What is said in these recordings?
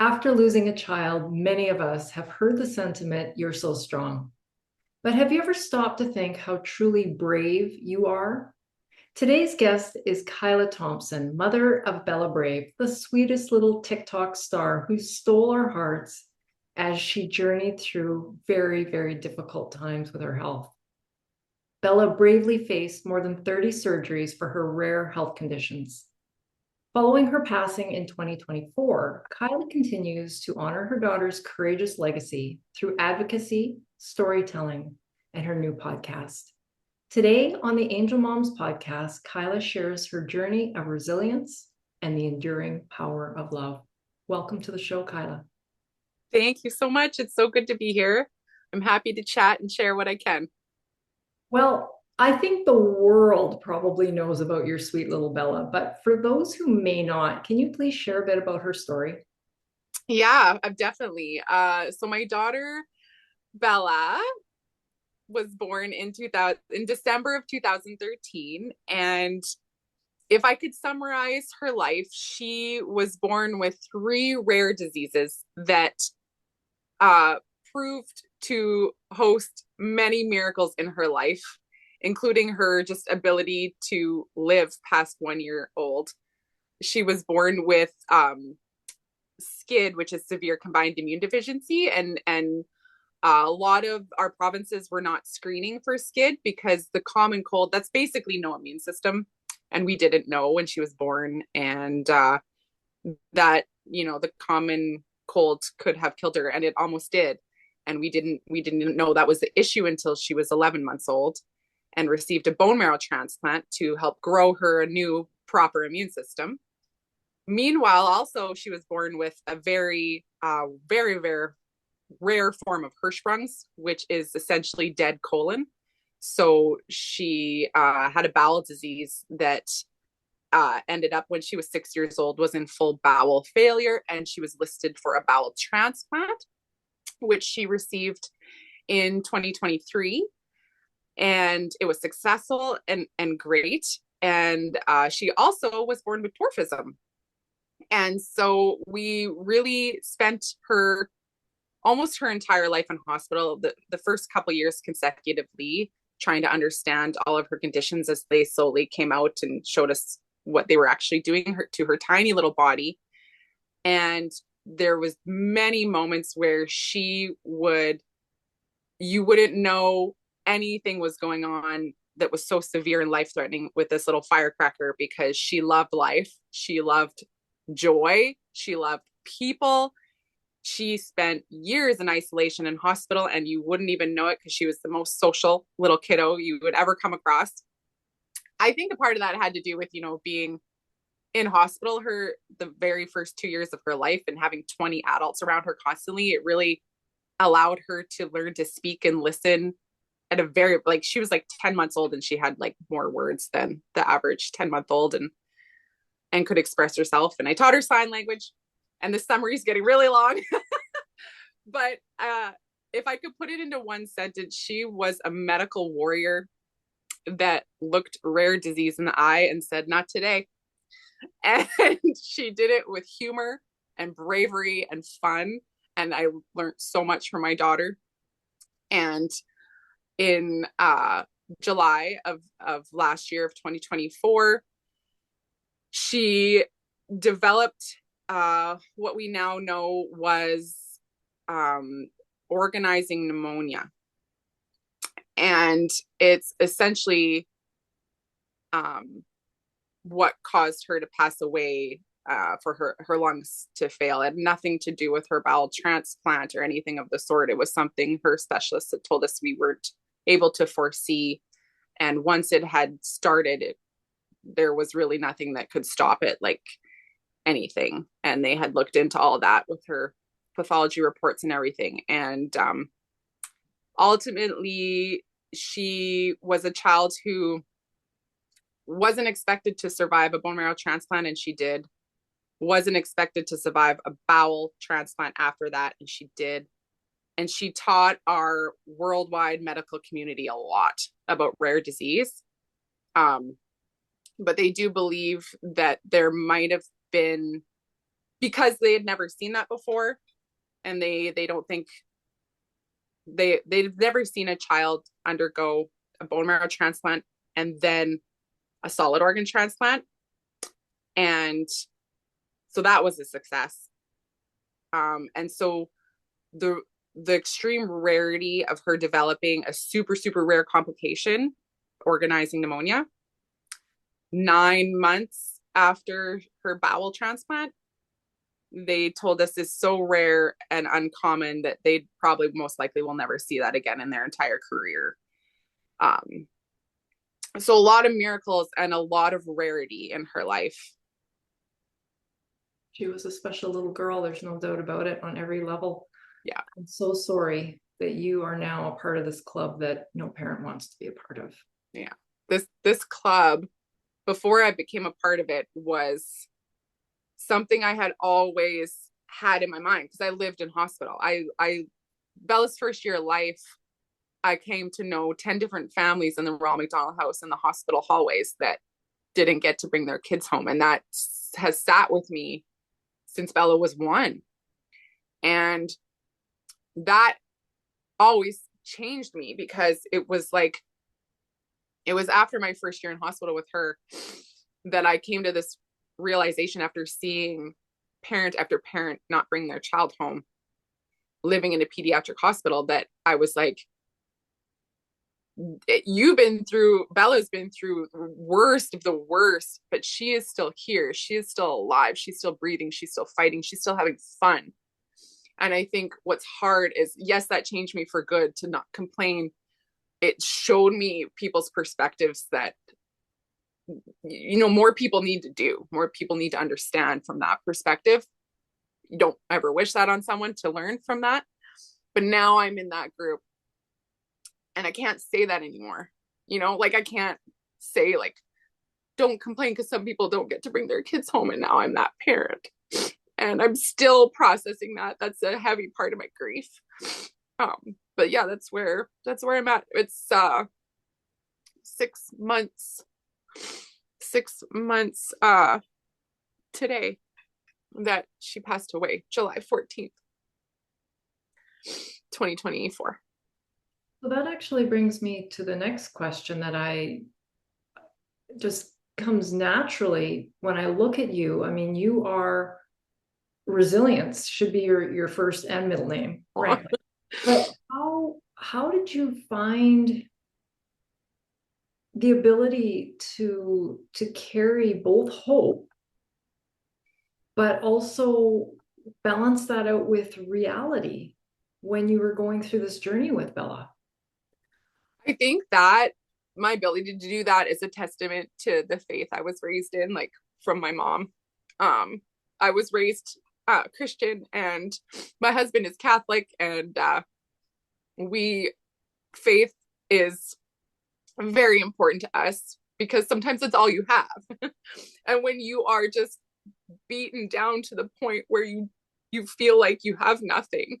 After losing a child, many of us have heard the sentiment, "You're so strong." But have you ever stopped to think how truly brave you are? Today's guest is Kyla Thomson, mother of Bella Brave, the sweetest little TikTok star who stole our hearts as she journeyed through very, very difficult times with her health. Bella bravely faced more than 30 surgeries for her rare health conditions. Following her passing in 2024, Kyla continues to honor her daughter's courageous legacy through advocacy, storytelling, and her new podcast. Today on the Angel Moms podcast, Kyla shares her journey of resilience and the enduring power of love. Welcome to the show, Kyla. Thank you so much. It's so good to be here. I'm happy to chat and share what I can. Well, I think the world probably knows about your sweet little Bella, but for those who may not, can you please share a bit about her story? Yeah, I've definitely. So my daughter Bella was born in 2000 in December of 2013, and if I could summarize her life, she was born with three rare diseases that uh proved to host many miracles in her life, including her just ability to live past 1 year old. She was born with SCID, which is severe combined immune deficiency, and a lot of our provinces were not screening for SCID because the common cold, that's basically no immune system, and we didn't know when she was born, and that the common cold could have killed her, and it almost did. And we didn't know that was the issue until she was 11 months old and received a bone marrow transplant to help grow her a new proper immune system. Meanwhile, also, she was born with a very rare form of Hirschsprung's, which is essentially dead colon. So she had a bowel disease that ended up, when she was 6 years old, was in full bowel failure, and she was listed for a bowel transplant, which she received in 2023, and it was successful and great. And she also was born with dwarfism, and so we really spent her almost her entire life in hospital, the first couple years consecutively, trying to understand all of her conditions as they slowly came out and showed us what they were actually doing to her tiny little body. And there was many moments where you wouldn't know anything was going on that was so severe and life threatening with this little firecracker, because she loved life. She loved joy. She loved people. She spent years in isolation in hospital, and you wouldn't even know it because she was the most social little kiddo you would ever come across. I think a part of that had to do with, being in hospital the very first 2 years of her life and having 20 adults around her constantly. It really allowed her to learn to speak and listen at a very, like, she was like 10 months old, and she had like more words than the average 10-month-old, and could express herself. And I taught her sign language, and the summary is getting really long. But if I could put it into one sentence, she was a medical warrior that looked rare disease in the eye and said, "Not today." And she did it with humor and bravery and fun. And I learned so much from my daughter. And in July of last year of 2024, she developed what we now know was organizing pneumonia. And it's essentially what caused her to pass away, for her lungs to fail. It had nothing to do with her bowel transplant or anything of the sort. It was something her specialists had told us we weren't able to foresee. And once it had started, there was really nothing that could stop it, like anything. And they had looked into all that with her pathology reports and everything. And ultimately, she was a child who wasn't expected to survive a bone marrow transplant, and she did. Wasn't expected to survive a bowel transplant after that, and she did. And she taught our worldwide medical community a lot about rare disease. But they do believe that there might have been because they had never seen that before, and they don't think they've never seen a child undergo a bone marrow transplant and then a solid organ transplant. And so that was a success. And so the extreme rarity of her developing a super, super rare complication, organizing pneumonia, 9 months after her bowel transplant, they told us is so rare and uncommon that they probably most likely will never see that again in their entire career. So a lot of miracles and a lot of rarity in her life. She was a special little girl. There's no doubt about it on every level. Yeah. I'm so sorry that you are now a part of this club that no parent wants to be a part of. Yeah. This club, before I became a part of it, was something I had always had in my mind because I lived in hospital. Bella's first year of life, I came to know 10 different families in the Royal McDonald House in the hospital hallways that didn't get to bring their kids home. And that has sat with me since Bella was 1. And that always changed me because it was after my first year in hospital with her that I came to this realization after seeing parent after parent not bring their child home, living in a pediatric hospital, that I was like, Bella's been through the worst of the worst, but she is still here. She is still alive. She's still breathing. She's still fighting. She's still having fun. And I think what's hard is, yes, that changed me for good to not complain. It showed me people's perspectives that, more people need to do. More people need to understand from that perspective. You don't ever wish that on someone, to learn from that. But now I'm in that group and I can't say that anymore. I can't say don't complain because some people don't get to bring their kids home, and now I'm that parent. And I'm still processing that. That's a heavy part of my grief. But yeah, that's where I'm at. It's 6 months today that she passed away, July 14th, 2024. So that actually brings me to the next question that I just comes naturally when I look at you. I mean, you are resilience should be your first and middle name, right? But how did you find the ability to carry both hope, but also balance that out with reality when you were going through this journey with Bella? I think that my ability to do that is a testament to the faith I was raised in, from my mom. I was raised Christian, and my husband is Catholic, and faith is very important to us because sometimes it's all you have. And when you are just beaten down to the point where you feel like you have nothing,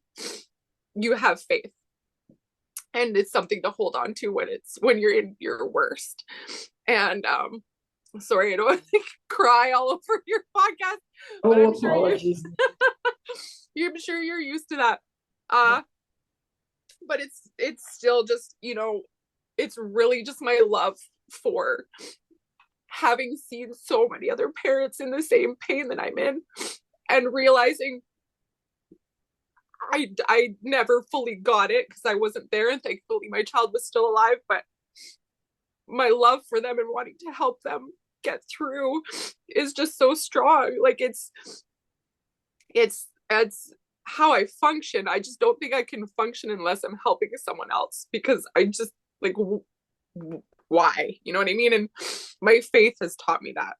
you have faith. And it's something to hold on to when you're in your worst. And sorry, I don't want to cry all over your podcast. But I'm apologies. I'm sure you're used to that. But it's still just, it's really just my love for having seen so many other parents in the same pain that I'm in, and realizing I never fully got it because I wasn't there, and thankfully my child was still alive, but my love for them and wanting to help them get through is just so strong. It's how I function. I just don't think I can function unless I'm helping someone else, because I just why? You know what I mean? And my faith has taught me that.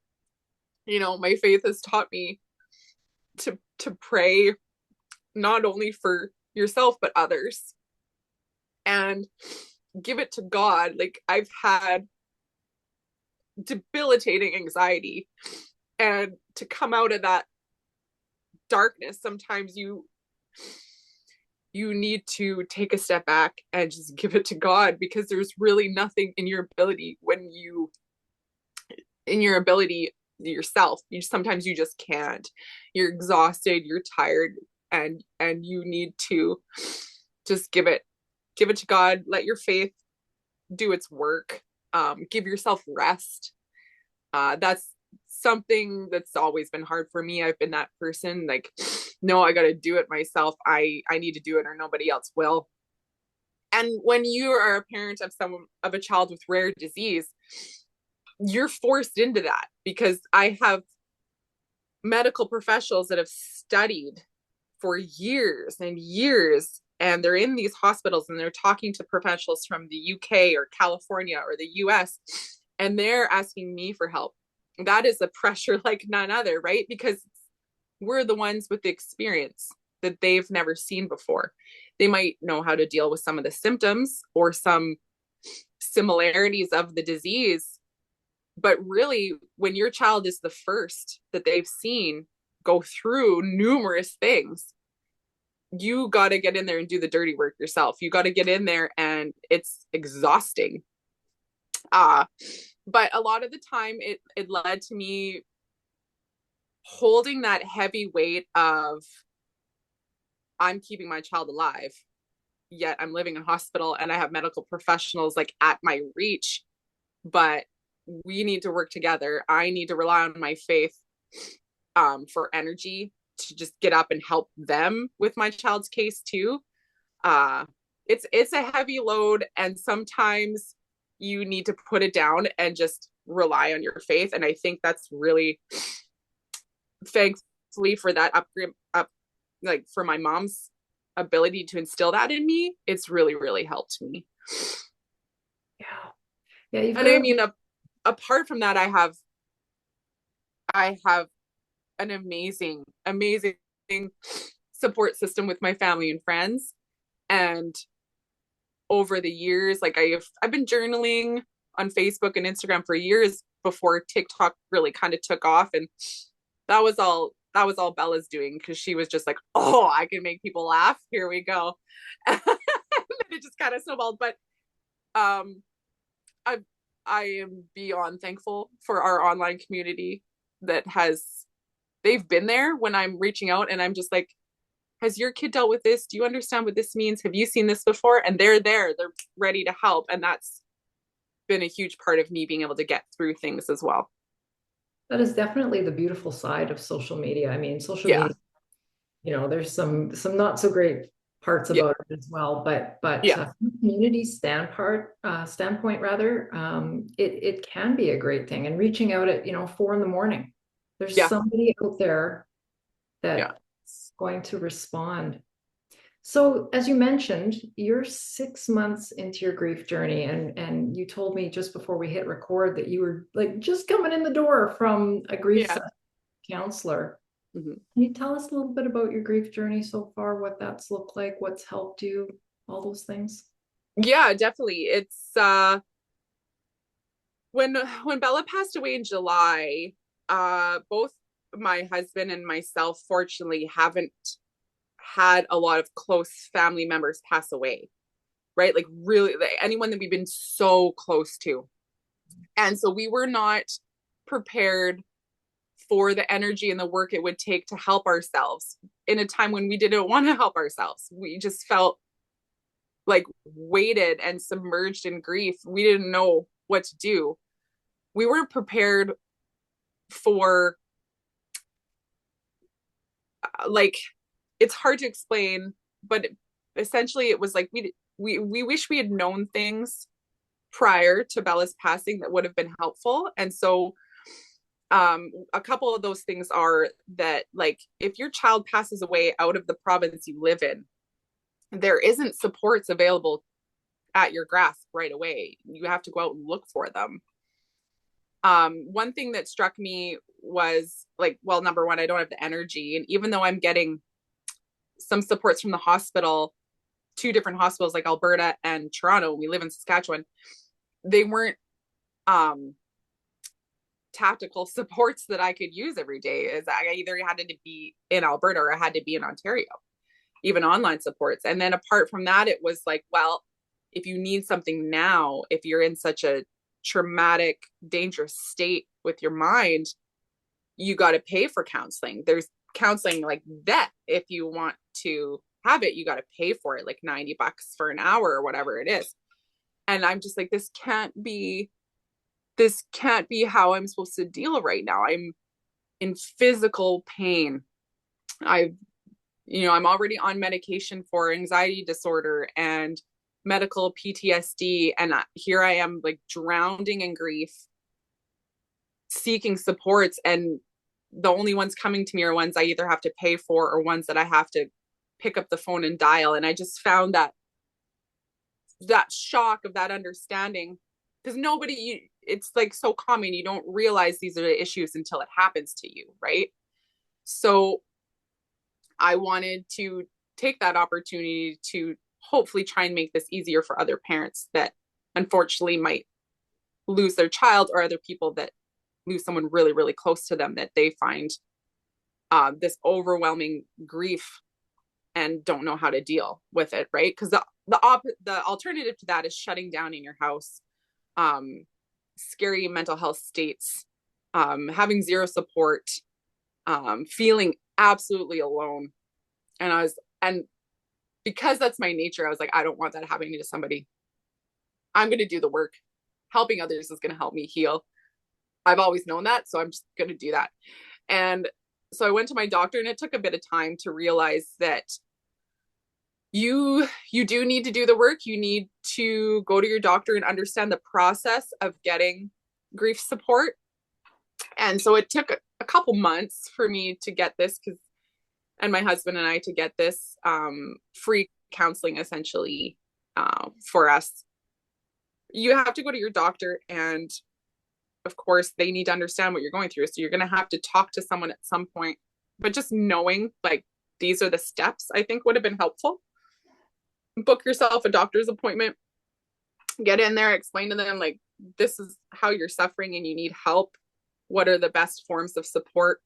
My faith has taught me to pray not only for yourself but others, and give it to God. I've had debilitating anxiety, and to come out of that darkness, sometimes you need to take a step back and just give it to God, because there's really nothing in your ability yourself. Sometimes you just can't. You're exhausted, you're tired, and you need to just give it to God, let your faith do its work. Give yourself rest. That's something that's always been hard for me. I've been that person, like, no, I got to do it myself. I need to do it or nobody else will. And when you are a parent of a child with rare disease, you're forced into that, because I have medical professionals that have studied for years and years, and they're in these hospitals and they're talking to professionals from the UK or California or the US, and they're asking me for help. That is a pressure like none other, right? Because we're the ones with the experience that they've never seen before. They might know how to deal with some of the symptoms or some similarities of the disease, but really, when your child is the first that they've seen go through numerous things, you got to get in there and do the dirty work yourself. You got to get in there, and it's exhausting. But a lot of the time it led to me holding that heavy weight of, I'm keeping my child alive, yet I'm living in hospital and I have medical professionals like at my reach, but we need to work together. I need to rely on my faith for energy to just get up and help them with my child's case too. It's a heavy load, and sometimes you need to put it down and just rely on your faith. And I think that's really, thankfully for that upgrade, like for my mom's ability to instill that in me, it's really, really helped me. Yeah. Yeah. You've And got I mean, apart from that, I have an amazing, amazing support system with my family and friends. And over the years, like I've been journaling on Facebook and Instagram for years before TikTok really kind of took off. And that was all Bella's doing, because she was just like, oh, I can make people laugh. Here we go. And it just kind of snowballed. But um I I am beyond thankful for our online community that they've been there when I'm reaching out and I'm just like, has your kid dealt with this? Do you understand what this means? Have you seen this before? And they're there, they're ready to help. And that's been a huge part of me being able to get through things as well. That is definitely the beautiful side of social media. I mean, social Yeah. media, there's some not so great parts Yeah. about it as well, but Yeah. from a community standpoint rather, it can be a great thing. And reaching out at 4 in the morning, there's Yeah. somebody out there Yeah. that's going to respond. So, as you mentioned, you're 6 months into your grief journey, and you told me just before we hit record that you were like just coming in the door from a grief Yeah. counselor. Mhm. Can you tell us a little bit about your grief journey so far, what that's looked like, what's helped you, all those things? Yeah, definitely. It's when Bella passed away in July, both my husband and myself fortunately haven't had a lot of close family members pass away, right? Like really, like anyone that we've been so close to. And so we were not prepared for the energy and the work it would take to help ourselves in a time when we didn't want to help ourselves. We just felt like weighted and submerged in grief. We didn't know what to do. We weren't prepared for, like, it's hard to explain, but essentially it was like we wish we had known things prior to Bella's passing that would have been helpful. And so a couple of those things are that, like, if your child passes away out of the province you live in, there isn't supports available at your grasp right away. You have to go out and look for them. One thing that struck me was like, well, number one, I don't have the energy. And even though I'm getting some supports from the hospital, two different hospitals, like Alberta and Toronto, we live in Saskatchewan, they weren't tactical supports that I could use every day. Is I either had to be in Alberta or I had to be in Ontario, even online supports. And then apart from that, it was like, well, if you need something now, if you're in such a traumatic, dangerous state with your mind, you got to pay for counseling. There's counseling like that. If you want to have it, you got to pay for it, like $90 for an hour or whatever it is. And I'm just like, this can't be how I'm supposed to deal right now. I'm in physical pain. I've, I'm already on medication for anxiety disorder and medical PTSD. And here I am, like, drowning in grief, seeking supports. And the only ones coming to me are ones I either have to pay for or ones that I have to pick up the phone and dial. And I just found that shock of that understanding, because it's like so common, you don't realize these are the issues until it happens to you, right? So I wanted to take that opportunity to hopefully try and make this easier for other parents that unfortunately might lose their child, or other people that lose someone really, really close to them, that they find this overwhelming grief and don't know how to deal with it, right? Because the alternative to that is shutting down in your house, scary mental health states, having zero support, feeling absolutely alone. And because that's my nature, I was like, I don't want that happening to somebody. I'm going to do the work. Helping others is going to help me heal. I've always known that, so I'm just going to do that. And so I went to my doctor, and it took a bit of time to realize that you do need to do the work. You need to go to your doctor and understand the process of getting grief support. And so it took a couple months for me to get this, and my husband and I to get this free counseling, essentially, for us. You have to go to your doctor, and of course they need to understand what you're going through. So you're going to have to talk to someone at some point, but just knowing, like, these are the steps, I think would have been helpful. Book yourself a doctor's appointment, get in there, explain to them, like, this is how you're suffering and you need help. What are the best forms of support?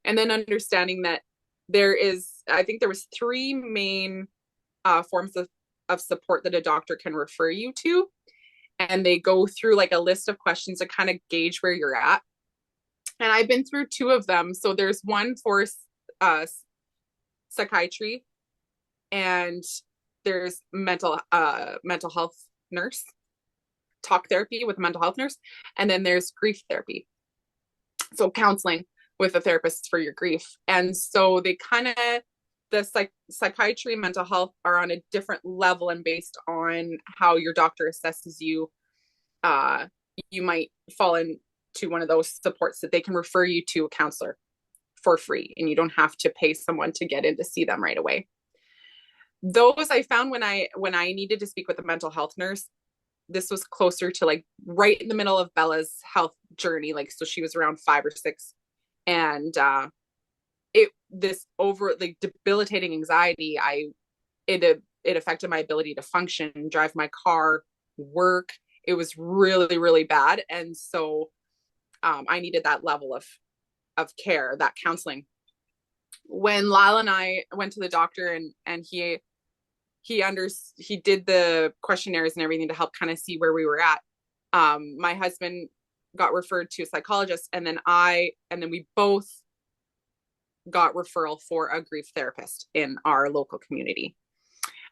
And then understanding that I think there was 3 main forms of support that a doctor can refer you to. And they go through like a list of questions to kind of gauge where you're at. And I've been through 2 of them. So there's one for psychiatry, and there's mental health nurse, talk therapy with a mental health nurse, and then there's grief therapy, so counseling with a therapist for your grief. And so they kind of, the psychiatry and mental health are on a different level, and based on how your doctor assesses you, you might fall into one of those supports that they can refer you to a counselor for free, and you don't have to pay someone to get in to see them right away. Those I found when I needed to speak with a mental health nurse, this was closer to like right in the middle of Bella's health journey. Like, so she was around 5 or 6, and this like debilitating anxiety, it affected my ability to function, drive my car, work. It was really, really bad. And so I needed that level of care, that counseling. When Lyle and I went to the doctor, and he did the questionnaires and everything to help kind of see where we were at. My husband got referred to a psychologist, and then we both got referral for a grief therapist in our local community.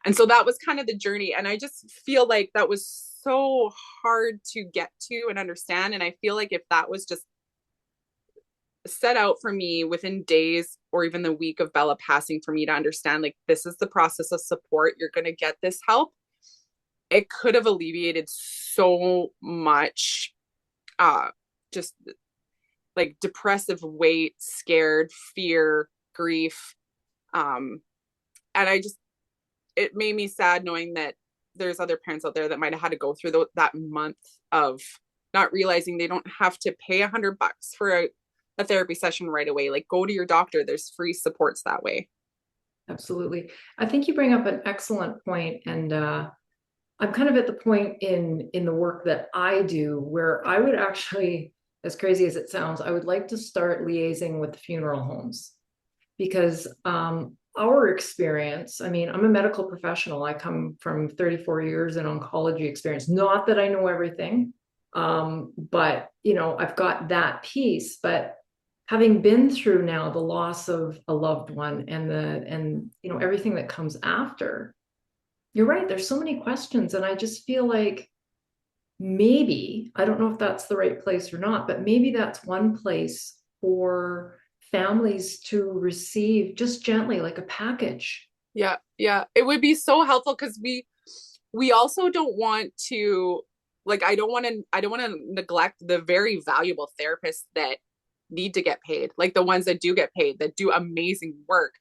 And so that was kind of the journey. And I just feel like that was so hard to get to and understand. And I feel like if that was just set out for me within days or even the week of Bella passing, for me to understand, like, this is the process of support, you're going to get this help, it could have alleviated so much just like depressive weight, scared, fear, grief. And it made me sad knowing that there's other parents out there that might have had to go through that month of not realizing they don't have to pay $100 for a therapy session right away. Like, go to your doctor. There's free supports that way. Absolutely. I think you bring up an excellent point, and I'm kind of at the point in the work that I do where I would actually, as crazy as it sounds, I would like to start liaising with the funeral homes, because our experience, I mean, I'm a medical professional. I come from 34 years in oncology experience. Not that I know everything, but I've got that piece. But having been through now the loss of a loved one and everything that comes after, you're right, there's so many questions, and I just feel like maybe, I don't know if that's the right place or not, but maybe that's one place for families to receive just gently, like a package. Yeah, yeah. It would be so helpful because we also don't want to, like, I don't want to neglect the very valuable therapists that need to get paid, like the ones that do get paid, that do amazing work.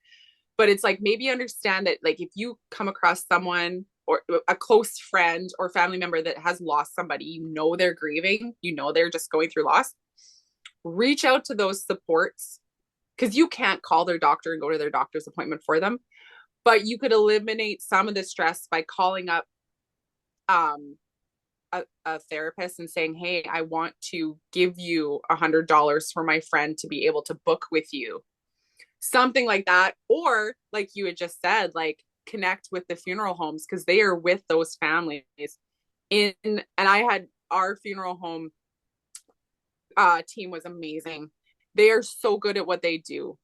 But it's like, maybe understand that, like, if you come across someone or a close friend or family member that has lost somebody, you know they're grieving, you know they're just going through loss, reach out to those supports, because you can't call their doctor and go to their doctor's appointment for them, but you could eliminate some of the stress by calling up um a therapist and saying, hey, I want to give you $100 for my friend to be able to book with you, something like that. Or like you had just said, like, connect with the funeral homes because they are with those families in, and I had our funeral home team was amazing. They are so good at what they do.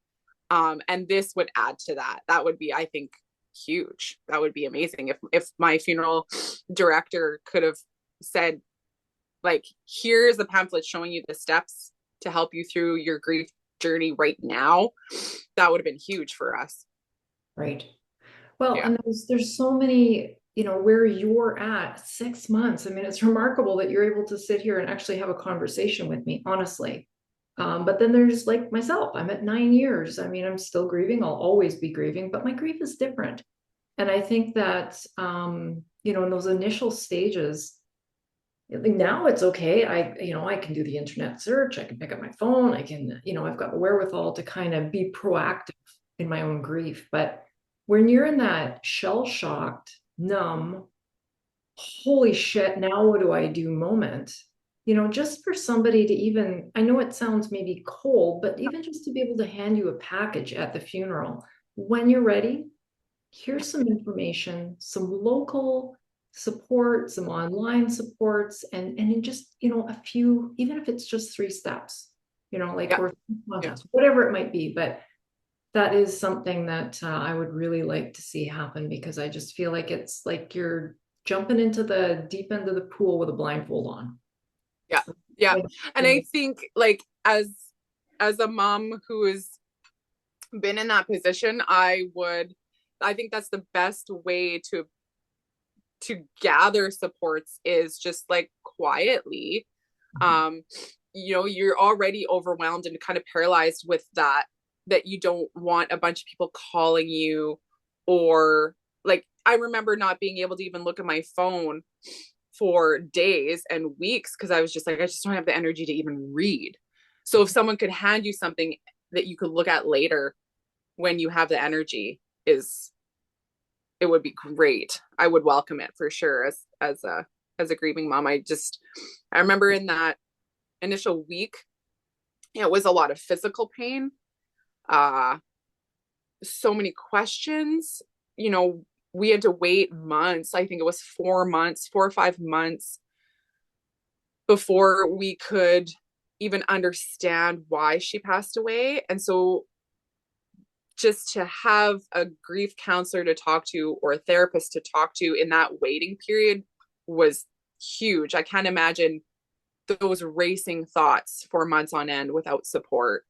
And this would add to that. That would be, I think, huge. That would be amazing if my funeral director could have said, like, here's a pamphlet showing you the steps to help you through your grief journey right now. That would have been huge for us. Right. Well, Yeah. and there's so many, where you're at 6 months. I mean, it's remarkable that you're able to sit here and actually have a conversation with me, honestly. But then there's like myself, I'm at 9 years. I mean, I'm still grieving. I'll always be grieving, but my grief is different. And I think that, in those initial stages, now it's okay. I can do the internet search. I can pick up my phone. I've got the wherewithal to kind of be proactive in my own grief. But when you're in that shell shocked, numb, holy shit, now what do I do moment, just for somebody to even, I know it sounds maybe cold, but even just to be able to hand you a package at the funeral, when you're ready, here's some information, some local support, some online supports, and in just, a few, even if it's just 3 steps, like, Yeah. or Yeah. modules, whatever it might be. But that is something that I would really like to see happen, because I just feel like it's like you're jumping into the deep end of the pool with a blindfold on. Yeah. Yeah. And I think, like, as a mom who has been in that position, I think that's the best way to gather supports, is just like quietly. um you're already overwhelmed and kind of paralyzed with that you don't want a bunch of people calling you, or, like, I remember not being able to even look at my phone for days and weeks because I was just like, I just don't have the energy to even read. So if someone could hand you something that you could look at later when you have the energy, is it would be great. I would welcome it for sure as a grieving mom. I remember in that initial week, it was a lot of physical pain, uh so many questions. We had to wait months. I think it was 4 months, 4 or 5 months, before we could even understand why she passed away. And so just to have a grief counselor to talk to or a therapist to talk to in that waiting period was huge. I can't imagine those racing thoughts for months on end without support.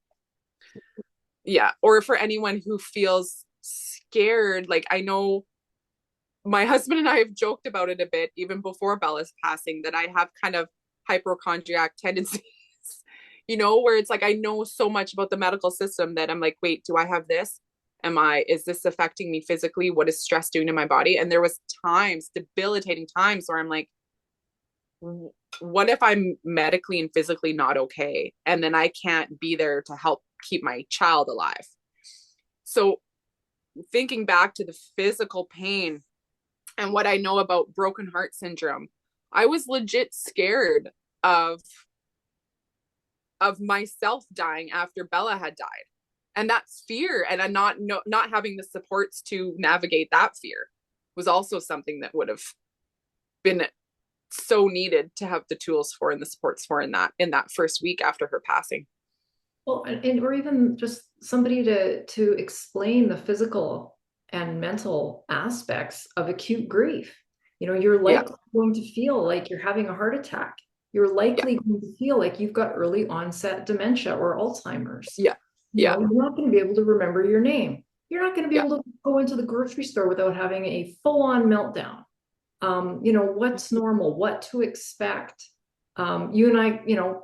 Yeah. Or for anyone who feels scared, like, I know my husband and I have joked about it a bit, even before Bella's passing, that I have kind of hypochondriac tendencies, where it's like, I know so much about the medical system that I'm like, wait, do I have this? Is this affecting me physically? What is stress doing to my body? And there was times, debilitating times, where I'm like, what if I'm medically and physically not okay? And then I can't be there to help keep my child alive. So thinking back to the physical pain and what I know about broken heart syndrome, I was legit scared of myself dying after Bella had died. And that fear, and I'm not having the supports to navigate that fear, was also something that would have been so needed to have the tools for and the supports for in that first week after her passing. Well, or even just somebody to explain the physical and mental aspects of acute grief. You're Yeah, likely going to feel like you're having a heart attack. You're yeah, likely going to feel like you've got early onset dementia or Alzheimer's. yeah, yeah, You're not going to be able to remember your name. You're not going to be yeah, able to go into the grocery store without having a full-on meltdown. What's normal, what to expect. You and I,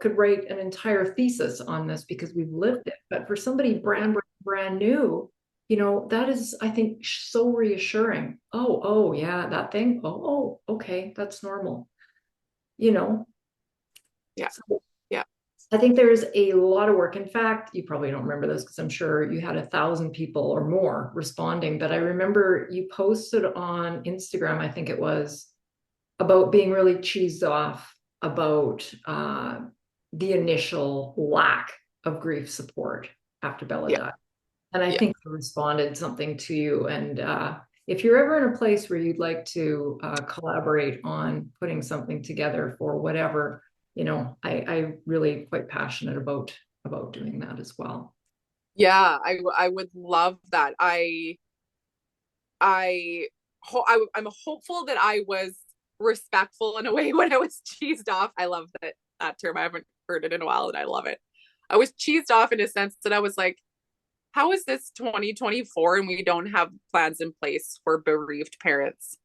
could write an entire thesis on this because we've lived it. But for somebody yeah, brand new, that is, I think, so reassuring. Oh, yeah, that thing. Okay, that's normal. You know, yeah, so yeah, I think there's a lot of work. In fact, you probably don't remember this because I'm sure you had 1,000 people or more responding. But I remember you posted on Instagram, I think it was, about being really cheesed off about the initial lack of grief support after Bella yeah, died. And I yeah. think I responded something to you. And if you're ever in a place where you'd like to collaborate on putting something together for whatever, I really quite passionate about doing that as well. Yeah, I would love that. I'm hopeful that I was respectful in a way when I was cheesed off. I love that term. I haven't heard it in a while, and I love it. I was cheesed off in a sense that I was like, how is this 2024 and we don't have plans in place for bereaved parents?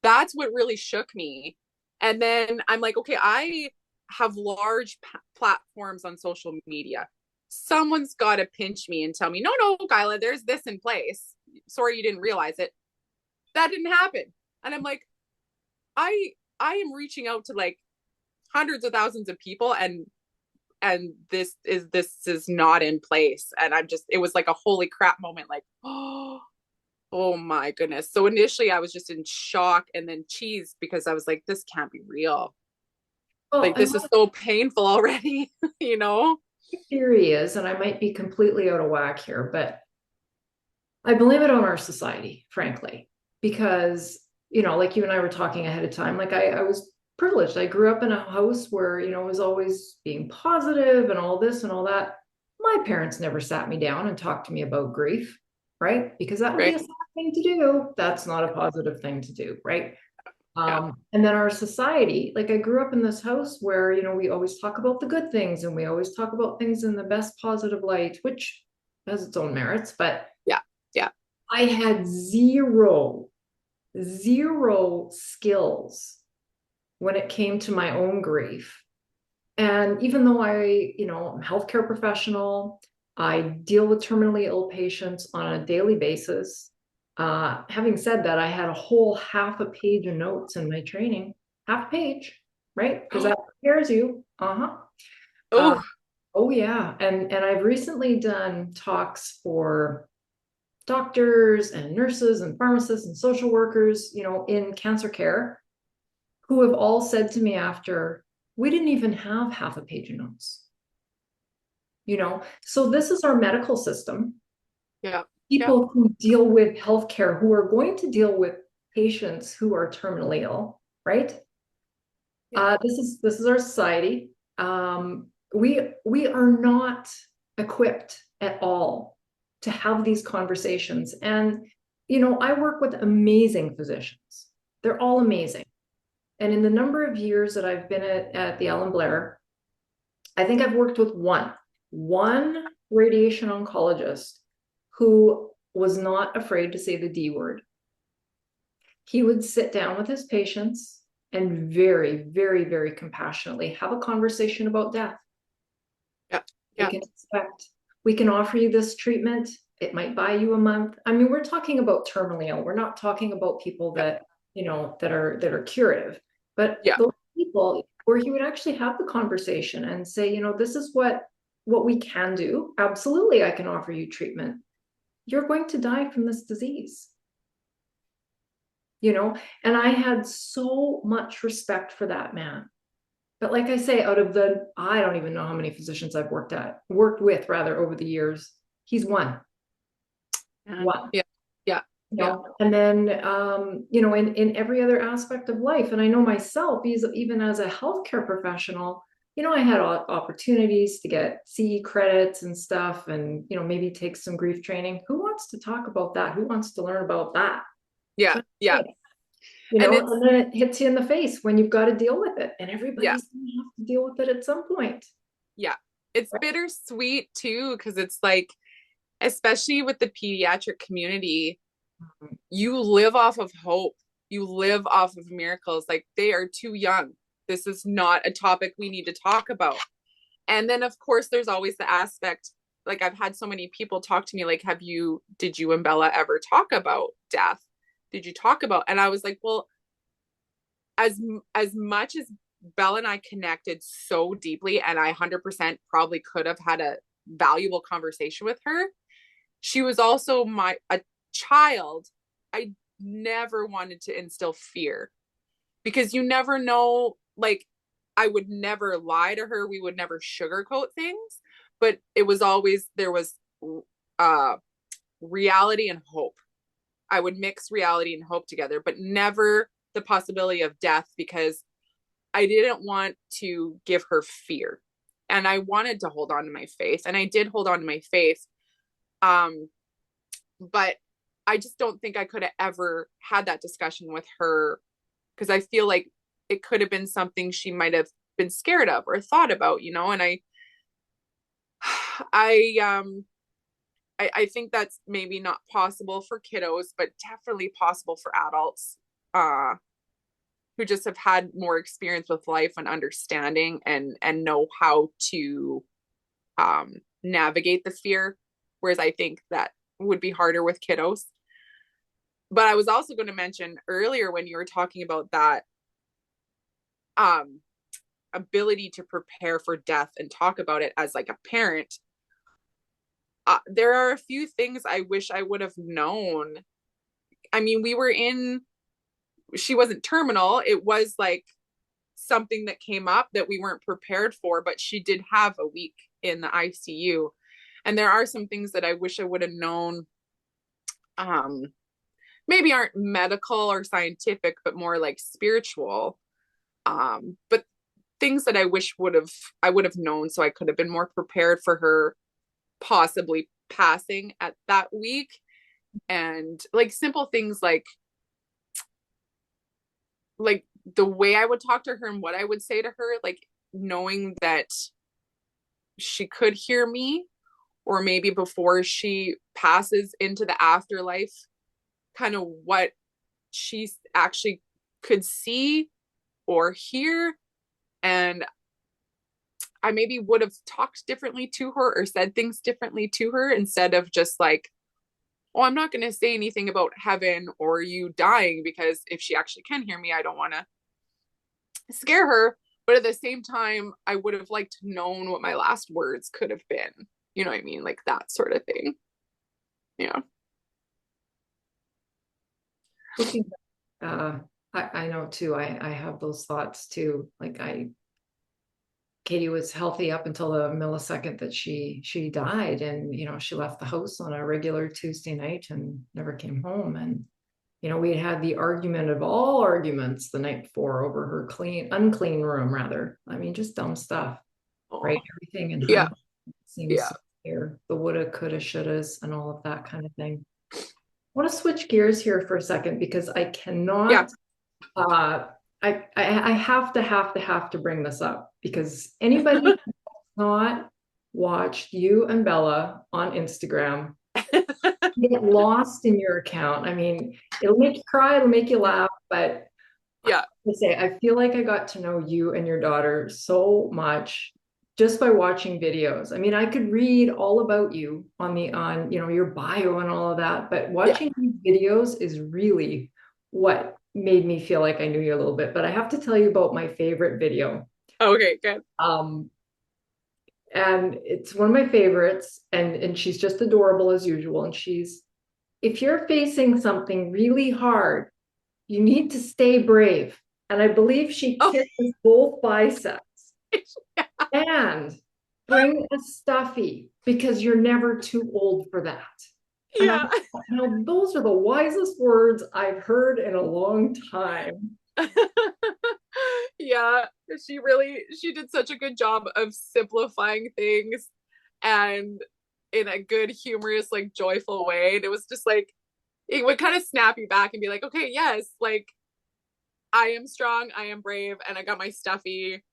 That's what really shook me. And then I'm like, okay, I have large platforms on social media. Someone's got to pinch me and tell me, no, Kyla, there's this in place. Sorry you didn't realize it. That didn't happen. And I'm like, I I am reaching out to like hundreds of thousands of people, and this is not in place. And I'm just, it was like a holy crap moment, like, oh my goodness. So initially I was just in shock and then cheese because I was like, this can't be real. Well, Like and this is so painful already, you know? my theory is, and I might be completely out of whack here, but I blame it on our society, frankly, because, like you and I were talking ahead of time, like I was privileged. I grew up in a house where, it was always being positive and all this and all that. My parents never sat me down and talked to me about grief, right? Because that would be Right. a sad thing to do. That's not a positive thing to do, right? Yeah. And then our society, like I grew up in this house where, we always talk about the good things and we always talk about things in the best positive light, which has its own merits, but Yeah. Yeah. I had zero skills when it came to my own grief. And even though I'm a healthcare professional, I deal with terminally ill patients on a daily basis. Having said that, I had a whole half a page of notes in my training, half a page, right? Because that prepares you. Uh-huh. Uh, Oh, oh yeah. And I've recently done talks for doctors and nurses and pharmacists and social workers, in cancer care, who have all said to me after, we didn't even have half a page of notes, So this is our medical system. yeah. Yeah. People who deal with healthcare, who are going to deal with patients who are terminally ill, right? Yeah. This is our society. We are not equipped at all to have these conversations. And I work with amazing physicians. They're all amazing. And in the number of years that I've been at the Ellen Blair, I think I've worked with one radiation oncologist who was not afraid to say the D word. He would sit down with his patients and very, very, very compassionately have a conversation about death. Yeah. We Yeah. can expect, we can offer you this treatment. It might buy you a month. I mean, we're talking about terminally ill. We're not talking about people Yeah. that are curative, but Yeah. those people where he would actually have the conversation and say, this is what we can do. Absolutely, I can offer you treatment. You're going to die from this disease. And I had so much respect for that man. But like I say, I don't even know how many physicians I've worked with rather over the years. He's one. Yeah. One. Yeah. Yeah. Yeah. And then in every other aspect of life. And I know myself, even as a healthcare professional, I had opportunities to get CE credits and stuff, and, maybe take some grief training. Who wants to talk about that? Who wants to learn about that? Yeah. Yeah. And it's, And then it hits you in the face when you've got to deal with it, and yeah. everybody's going to have to deal with it at some point. Yeah. It's bittersweet too, because it's like, especially with the pediatric community, you live off of hope. You live off of miracles. Like, they are too young. This is not a topic we need to talk about. And then, of course, there's always the aspect, like, I've had so many people talk to me, like, did you and Bella ever talk about death? Did you talk about? And I was like, well, as much as Bella and I connected so deeply, and I 100% probably could have had a valuable conversation with her, she was also a child. I never wanted to instill fear, because you never know. Like, I would never lie to her. We would never sugarcoat things, but it was always, there was uh reality and hope. I would mix reality and hope together, but never the possibility of death, because I didn't want to give her fear. And I wanted to hold on to my faith. And I did hold on to my faith. But I just don't think I could have ever had that discussion with her, because I feel like it could have been something she might have been scared of or thought about, and I I think that's maybe not possible for kiddos, but definitely possible for adults who just have had more experience with life and understanding, and know how to navigate the fear. Whereas I think that would be harder with kiddos. But I was also going to mention earlier, when you were talking about that ability to prepare for death and talk about it as like a parent, there are a few things I wish I would have known. I mean, she wasn't terminal. It was like something that came up that we weren't prepared for, but she did have a week in the ICU. And there are some things that I wish I would have known, maybe aren't medical or scientific, but more like spiritual. But things that I wish I would have known, so I could have been more prepared for her possibly passing at that week. And like simple things like the way I would talk to her and what I would say to her, like knowing that she could hear me, or maybe before she passes into the afterlife, kind of what she actually could see or hear. And I maybe would have talked differently to her or said things differently to her, instead of just like, oh, I'm not going to say anything about heaven or you dying, because if she actually can hear me, I don't want to scare her. But at the same time, I would have liked to known what my last words could have been. You know what I mean? Like that sort of thing. Yeah. Looking I know too. I have those thoughts too. Like, Katie was healthy up until the millisecond that she died, and she left the house on a regular Tuesday night and never came home. And we had the argument of all arguments the night before over her unclean room, rather. I mean, just dumb stuff, right? Oh, Everything in yeah. hindsight seems Yeah. so clear. The woulda, coulda, shouldas, and all of that kind of thing. I want to switch gears here for a second, because I Yeah. cannot I have to bring this up, because anybody who's not watched you and Bella on Instagram, get lost in your account. I mean, it'll make you cry, it'll make you laugh, but Yeah. I feel like I got to know you and your daughter so much just by watching videos. I mean, I could read all about you on your bio and all of that, but Yeah. watching these videos is really what made me feel like I knew you a little bit. But I have to tell you about my favorite video. Okay, good. Um, and it's one of my favorites, and she's just adorable as usual. And if you're facing something really hard, you need to stay brave. And I believe she Oh, kisses both biceps. yeah. And bring a stuffy, because you're never too old for that. And Yeah. those are the wisest words I've heard in a long time. Yeah, she did such a good job of simplifying things and in a good, humorous, like joyful way. And it was just like it would kind of snap you back and be like, okay, yes, like I am strong, I am brave, and I got my stuffy,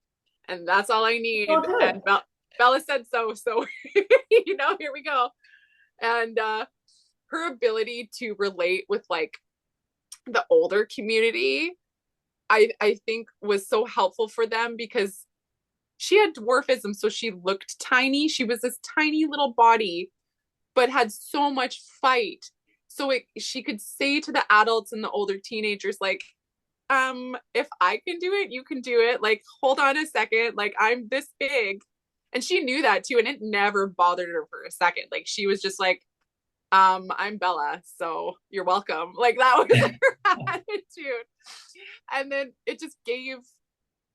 and that's all I Well, need. good. And Bella said so, so here we go. And her ability to relate with like the older community, I think was so helpful for them because she had dwarfism, so she looked tiny. She was this tiny little body, but had so much fight. So she could say to the adults and the older teenagers, like, if I can do it, you can do it. Like, hold on a second. Like, I'm this big. And she knew that too. And it never bothered her for a second. Like, she was just like, I'm Bella, so you're welcome. Like, that was her attitude. And then it just gave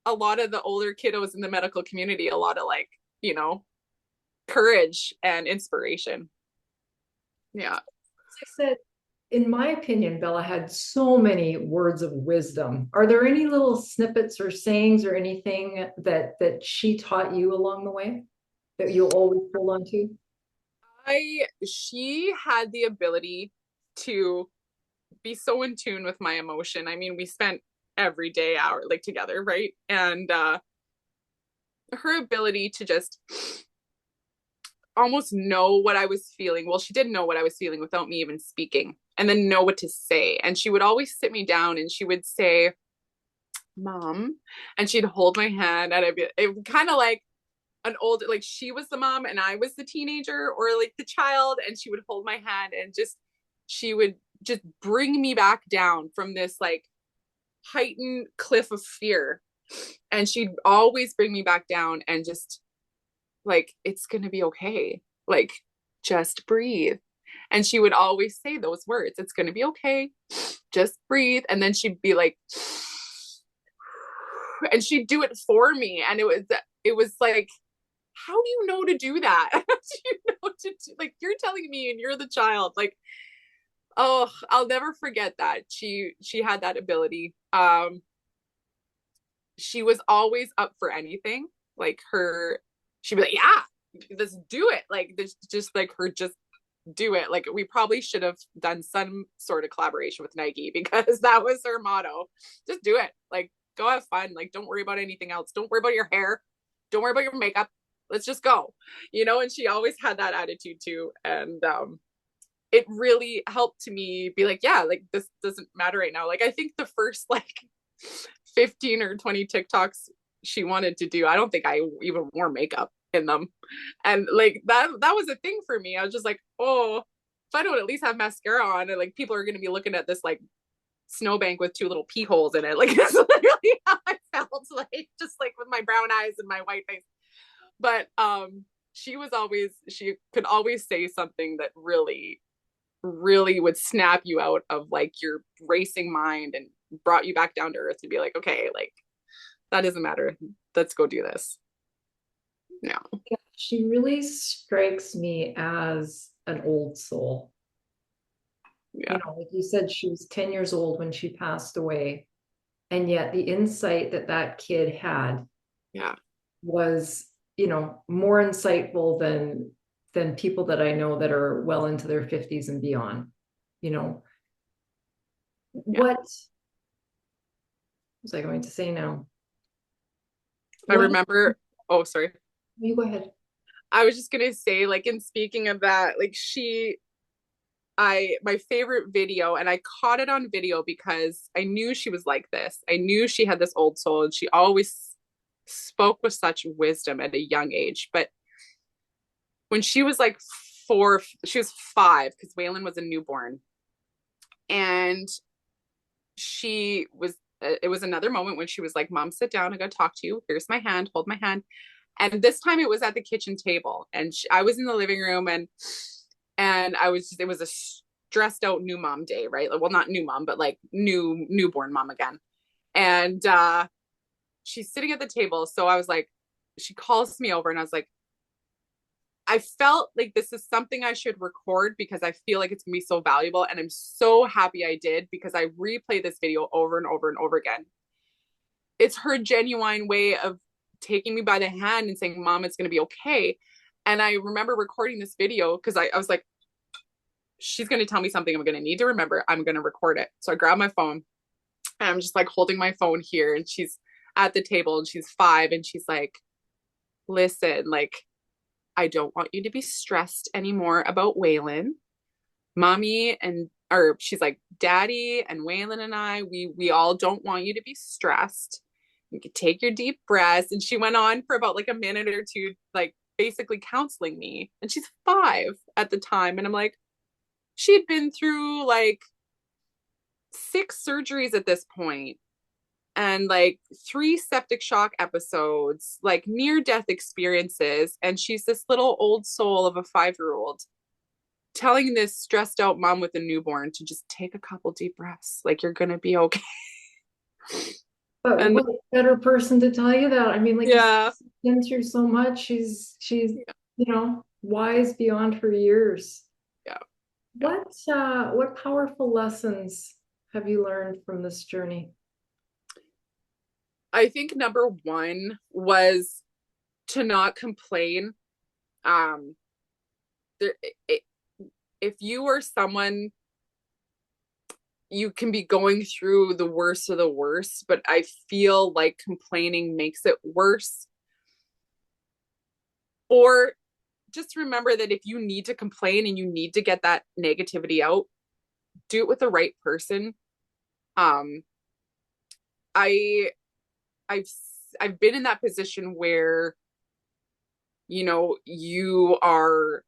a lot of the older kiddos in the medical community a lot of like, you know, courage and inspiration. Yeah. As I said, in my opinion, Bella had so many words of wisdom. Are there any little snippets or sayings or anything that she taught you along the way that you'll always hold on to? She had the ability to be so in tune with my emotion. I mean, we spent every day hour like together, right? And her ability to just almost know what I was feeling. Well, she did know what I was feeling without me even speaking, and then know what to say. And she would always sit me down and she would say, Mom, and she'd hold my hand, and it kind of like an old, like she was the mom and I was the teenager or like the child, and she would hold my hand and just, she would just bring me back down from this like heightened cliff of fear. And she'd always bring me back down and just like, it's going to be okay. Like, just breathe. And she would always say those words, it's going to be okay. Just breathe. And then she'd be like, and she'd do it for me. And it was like, how do you know to do that? How do you know to do, like, you're telling me and you're the child. Like, oh, I'll never forget that. She had that ability. She was always up for anything. Like her, she'd be like, yeah, let's do it. Like this, just like her, just do it. Like we probably should have done some sort of collaboration with Nike because that was her motto. Just do it. Like go have fun. Like don't worry about anything else. Don't worry about your hair. Don't worry about your makeup. Let's just go. You know, and she always had that attitude too. And it really helped to me be like, yeah, like this doesn't matter right now. Like I think the first like 15 or 20 TikToks she wanted to do, I don't think I even wore makeup in them. And like that was a thing for me. I was just like, oh, if I don't at least have mascara on, and like people are gonna be looking at this like snowbank with two little pee holes in it. Like it's literally how I felt, like just like with my brown eyes and my white face. But she could always say something that really really would snap you out of like your racing mind and brought you back down to earth to be like, okay, like that doesn't matter. Let's go do this. No. Yeah, she really strikes me as an old soul. Yeah. Like you said, she was 10 years old when she passed away. And yet the insight that that kid had Yeah. was, more insightful than people that I know that are well into their 50s and beyond. You know, Yeah. what was I going to say now? I What remember, oh, sorry. you go ahead. I was just gonna say, like, in speaking of that, like my favorite video, and I caught it on video because I knew she was like this. I knew she had this old soul and she always spoke with such wisdom at a young age. But when she was like she was 5 because Waylon was a newborn. And it was another moment when she was like, Mom, sit down. I gotta talk to you. Here's my hand. Hold my hand. And this time it was at the kitchen table. And I was in the living room and it was a stressed out new mom day, right? Well, not new mom, but like newborn mom again. And she's sitting at the table. So I was like, she calls me over and I was like, I felt like this is something I should record because I feel like it's gonna be so valuable. And I'm so happy I did because I replay this video over and over and over again. it's her genuine way of taking me by the hand and saying, Mom, it's going to be okay. And I remember recording this video because I was like, she's going to tell me something I'm going to need to remember. I'm going to record it. So I grabbed my phone and I'm just like holding my phone here. And she's at the table and she's 5. And she's like, listen, like, I don't want you to be stressed anymore about Waylon. Mommy and or she's like, Daddy and Waylon and I, we all don't want you to be stressed. You can take your deep breaths. And she went on for about like a minute or two, like basically counseling me. And she's 5 at the time. And I'm like, she'd been through like 6 surgeries at this point and like 3 septic shock episodes, like near death experiences. And she's this little old soul of a 5-year-old telling this stressed out mom with a newborn to just take a couple deep breaths. Like, you're going to be okay. But And what better person to tell you that? I mean, like, she's yeah, been through so much. She's, wise beyond her years. yeah, yeah. What powerful lessons have you learned from this journey? I think number one was to not complain. Um, there, it, if you are someone, you can be going through the worst of the worst, but I feel like complaining makes it worse. Or just remember that if you need to complain and you need to get that negativity out, do it with the right person. Um, I I've I've been in that position where you are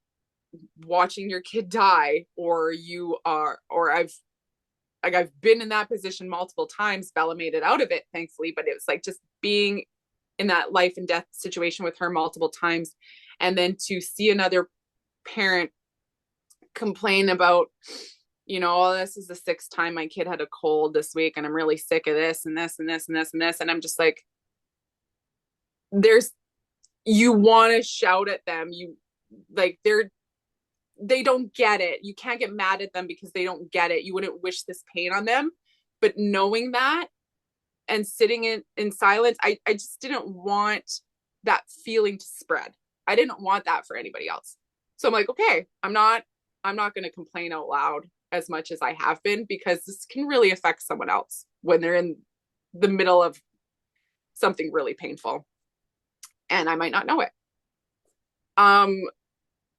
watching your kid die, or you are, or I've been in that position multiple times. Bella made it out of it, thankfully, but it was like just being in that life and death situation with her multiple times. And then to see another parent complain about, oh, this is the 6th time my kid had a cold this week and I'm really sick of this and this and this and this and this. And I'm just like, you want to shout at them. They don't get it. You can't get mad at them because they don't get it. You wouldn't wish this pain on them. But knowing that and sitting in silence, I just didn't want that feeling to spread. I didn't want that for anybody else. So I'm like, okay, I'm not going to complain out loud as much as I have been, because this can really affect someone else when they're in the middle of something really painful and I might not know it.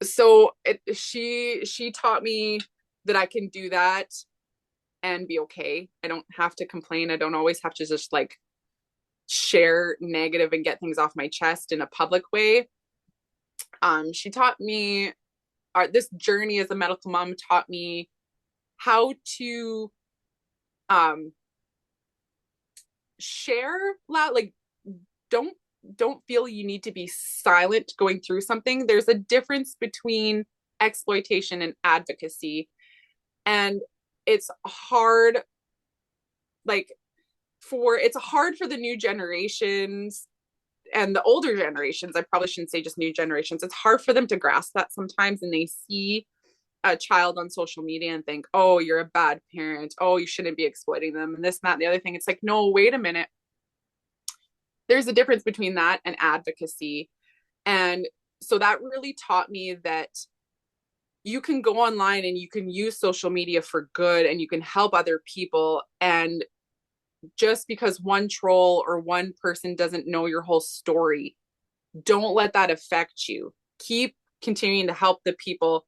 So she taught me that I can do that and be okay. I don't have to complain. I don't always have to just like share negative and get things off my chest in a public way. She taught me, this journey as a medical mom taught me how to share loud. Like, don't feel you need to be silent going through something. There's a difference between exploitation and advocacy. And it's hard, like, it's hard for the new generations and the older generations. I probably shouldn't say just new generations. It's hard for them to grasp that sometimes. And they see a child on social media and think, oh, you're a bad parent. Oh, you shouldn't be exploiting them. And this, and that, and the other thing. It's like, no, wait a minute. There's a difference between that and advocacy. And so that really taught me that you can go online and you can use social media for good and you can help other people. And just because one troll or one person doesn't know your whole story, don't let that affect you. Keep continuing to help the people.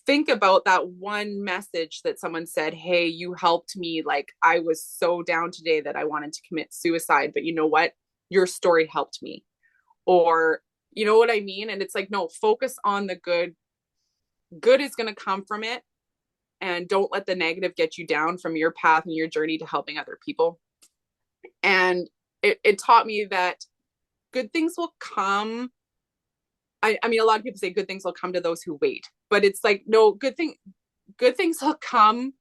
Think about that one message that someone said, hey, you helped me. Like, I was so down today that I wanted to commit suicide, but you know what? Your story helped me. Or, you know what I mean? And it's like, no, focus on the good. Good is going to come from it. And don't let the negative get you down from your path and your journey to helping other people. And it taught me that good things will come. I mean, a lot of people say good things will come to those who wait, but it's like, no, good things will come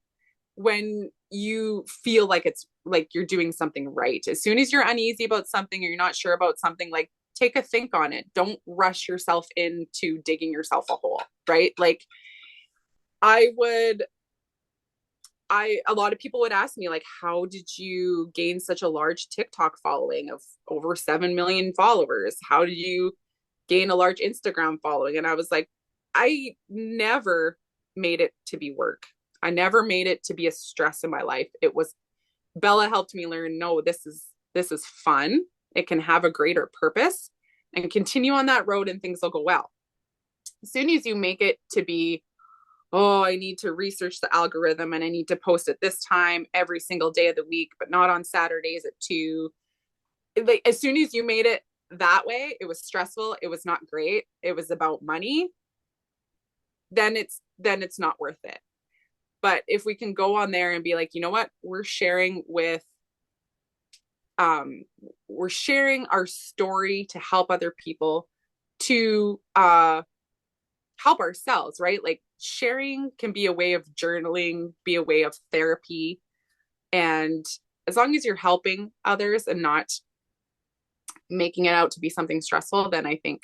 when you feel like it's like you're doing something right. As soon as you're uneasy about something or you're not sure about something, like, take a think on it. Don't rush yourself into digging yourself a hole, right? Like, I would a lot of people would ask me, like, how did you gain such a large TikTok following of over 7 million followers? How did you gain a large Instagram following? And I was like, I never made it to be work. I never made it to be a stress in my life. It was Bella helped me learn, no, this is fun. It can have a greater purpose and continue on that road and things will go well. As soon as you make it to be, oh, I need to research the algorithm and I need to post at this time every single day of the week, but not on Saturdays at 2. Like, as soon as you made it that way, it was stressful. It was not great. It was about money. Then it's not worth it. But if we can go on there and be like, you know what, we're sharing our story to help other people, to help ourselves, right? Like, sharing can be a way of journaling, be a way of therapy. And as long as you're helping others and not making it out to be something stressful, then I think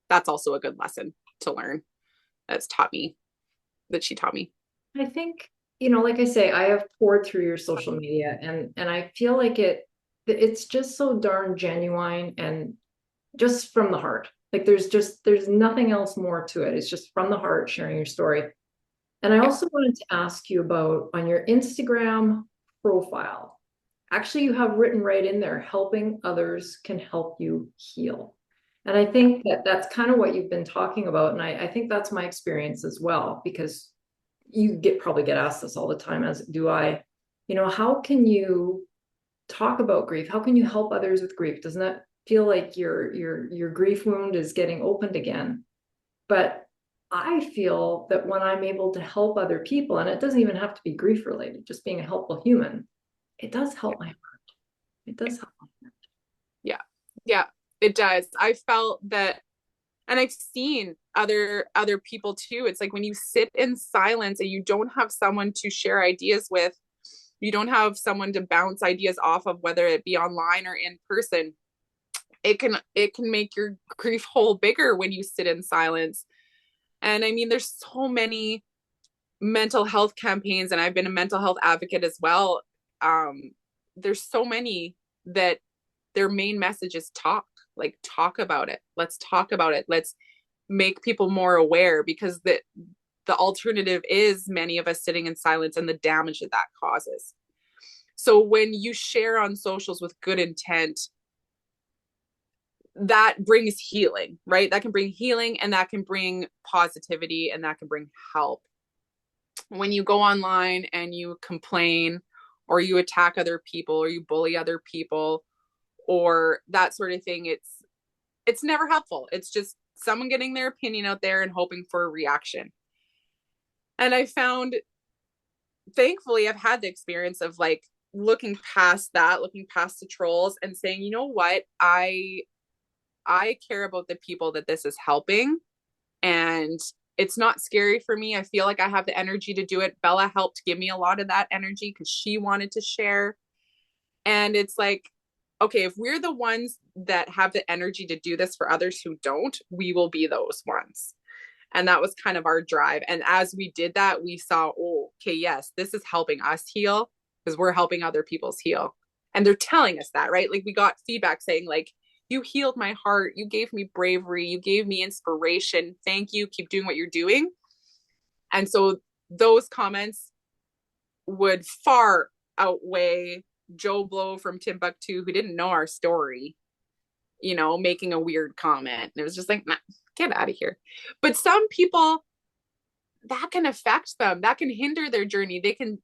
that's also a good lesson to learn. That she taught me. I think, like I say, I have poured through your social media, and I feel like it's just so darn genuine and just from the heart. Like there's nothing else more to it. It's just from the heart sharing your story. And I Yeah. also wanted to ask you about on your Instagram profile. Actually, you have written right in there, helping others can help you heal. And I think that that's kind of what you've been talking about. And I think that's my experience as well, because probably get asked this all the time, as do I. How can you talk about grief? How can you help others with grief? Doesn't that feel like your grief wound is getting opened again? But I feel that when I'm able to help other people, and it doesn't even have to be grief related, just being a helpful human, it does help my heart. It does help. Yeah. Yeah, it does. I felt that, and I've seen other people too. It's like when you sit in silence and you don't have someone to share ideas with, you don't have someone to bounce ideas off of, whether it be online or in person, it can make your grief hole bigger when you sit in silence. And I mean, there's so many mental health campaigns, and I've been a mental health advocate as well. um there's so many that their main message is talk. Like, talk about it. Let's talk about it. Let's make people more aware, because the alternative is many of us sitting in silence and the damage that causes. So when you share on socials with good intent, that brings healing, right? That can bring healing, and that can bring positivity, and that can bring help. When you go online and you complain, or you attack other people, or you bully other people, or that sort of thing, it's never helpful. It's just someone getting their opinion out there and hoping for a reaction. And I found, thankfully, I've had the experience of like looking past that, looking past the trolls, and saying, you know what, I care about the people that this is helping, and it's not scary for me. I feel like I have the energy to do it. Bella helped give me a lot of that energy because she wanted to share. And it's like, okay, if we're the ones that have the energy to do this for others who don't, we will be those ones. And that was kind of our drive. And as we did that, we saw, oh, okay, yes, this is helping us heal because we're helping other people's heal. And they're telling us that, right? Like, we got feedback saying, like, you healed my heart. You gave me bravery. You gave me inspiration. Thank you. Keep doing what you're doing. And so those comments would far outweigh Joe Blow from Timbuktu, who didn't know our story, making a weird comment. And it was just like, nah, get out of here. But some people, that can affect them, that can hinder their journey. They can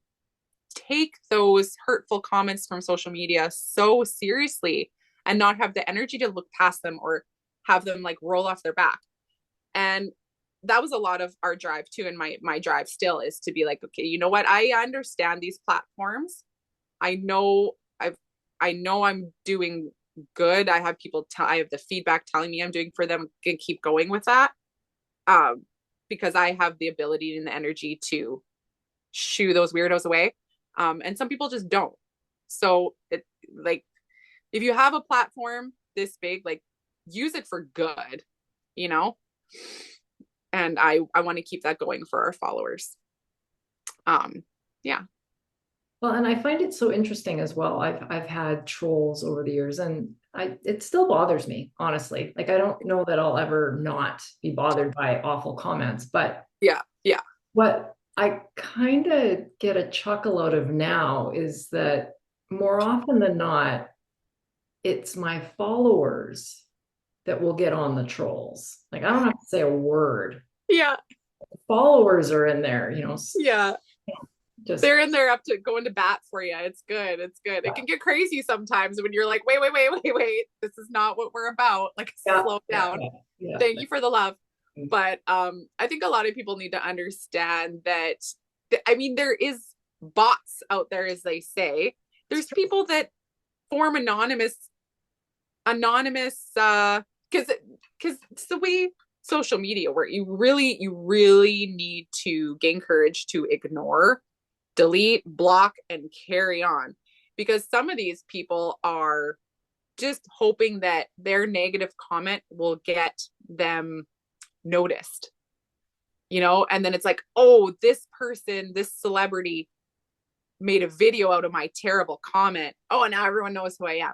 take those hurtful comments from social media so seriously and not have the energy to look past them, or have them like roll off their back. And that was a lot of our drive too. And my drive still is to be like, okay, you know what? I understand these platforms. I know I'm doing good. I have I have the feedback telling me I'm doing for them. And keep going with that. Because I have the ability and the energy to shoo those weirdos away. And some people just don't. So like, if you have a platform this big, like, use it for good, you know? And I want to keep that going for our followers. Yeah. Well, and I find it so interesting as well. I've had trolls over the years, and I it still bothers me, honestly. Like I don't know that I'll ever not be bothered by awful comments, but Yeah. Yeah. what I kind of get a chuckle out of now is that more often than not, it's my followers that will get on the trolls. Like I don't have to say a word. Yeah. Followers are in there, Yeah. just They're in there up to going to bat for you. It's good. It's good. It can get crazy sometimes when you're like, wait. This is not what we're about. Like, yeah, slow yeah, down. yeah, Thank yeah. you for the love. But I think a lot of people need to understand that, I mean, there is bots out there, as they say. There's people that form anonymous because it's the way social media where you really need to gain courage to ignore, delete, block, and carry on, because some of these people are just hoping that their negative comment will get them noticed, and then it's like, oh, this person, this celebrity made a video out of my terrible comment, oh, and now everyone knows who I am.